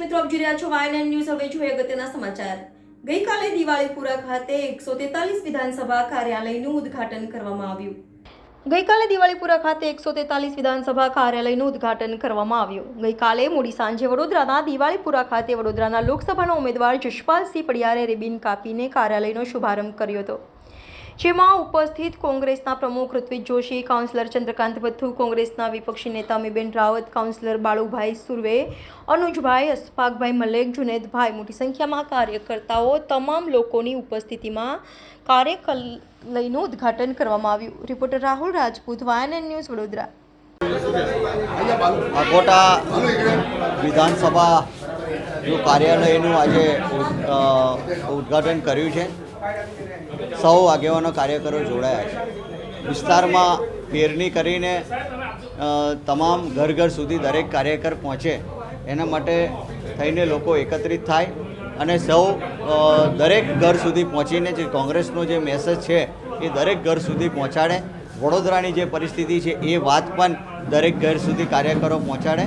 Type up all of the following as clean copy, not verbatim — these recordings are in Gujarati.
મિત્રો આપ જોઈ રહ્યા છો વાયએનએન ન્યૂઝ. હવે જોઈએ અગત્યના સમાચાર. ગઈકાલે દિવાળીપુરા ખાતે 143 વિધાનસભા કાર્યાલયનું ઉદ્ઘાટન કરવામાં આવ્યું. ગઈકાલે દિવાળીપુરા ખાતે 143 વિધાનસભા કાર્યાલયનું ઉદ્ઘાટન કરવામાં આવ્યું. ગઈકાલે મોડી સાંજે વડોદરાના દિવાળીપુરા ખાતે વડોદરાના લોકસભાના ઉમેદવાર જશપાલસિંહ પડિયારે રિબિન કાપીને કાર્યાલયનો શુભારંભ કર્યો હતો, જેમાં ઉપસ્થિત કોંગ્રેસના પ્રમુખ ઋત્વિજ જોશી, કાઉન્સિલર ચંદ્રકાંત ભથ્થુ, કોંગ્રેસના વિપક્ષી નેતા અમીબેન રાવત, કાઉન્સિલર બાળુભાઈ સુર્વે, અનુજભાઈ, અશફાકભાઈ મલેક, જુનેદભાઈ, મોટી સંખ્યામાં કાર્યકર્તાઓ તમામ લોકોની ઉપસ્થિતિમાં કાર્યાલયનું ઉદ્ઘાટન કરવામાં આવ્યું. Reporter Rahul Rajput, YNN news, Vadodara. Akota વિધાનસભા કાર્યાલયનું આજે ઉદ્ઘાટન કર્યું છે. સૌ આગેવાનો કાર્યકરો જોડાયા છે. વિસ્તારમાં પેરણી કરીને તમામ ઘર ઘર સુધી દરેક કાર્યકર પહોંચે એના માટે થઈને લોકો એકત્રિત થાય અને સૌ દરેક ઘર સુધી પહોંચીને જે કોંગ્રેસનો જે મેસેજ છે એ દરેક ઘર સુધી પહોંચાડે. વડોદરાની જે પરિસ્થિતિ છે એ વાત પણ દરેક ઘર સુધી કાર્યકરો પહોંચાડે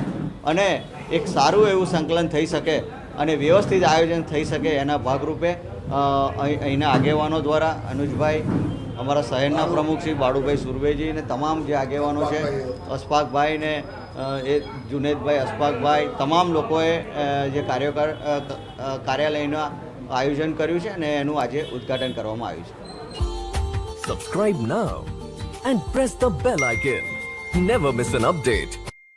અને એક સારું એવું સંકલન થઈ શકે અને વ્યવસ્થિત આયોજન થઈ શકે એના ભાગરૂપે અહીંના આગેવાનો દ્વારા અનુજભાઈ, અમારા શહેરના પ્રમુખ શ્રી બાળુભાઈ સુરવેજી અને તમામ જે આગેવાનો છે, અશફાકભાઈ ને એ જુનેદભાઈ, અશફાકભાઈ, તમામ લોકોએ જે કાર્યાલયનું આયોજન કર્યું છે અને એનું આજે ઉદ્ઘાટન કરવામાં આવ્યું છે. Subscribe now and press the bell icon. Never miss an update.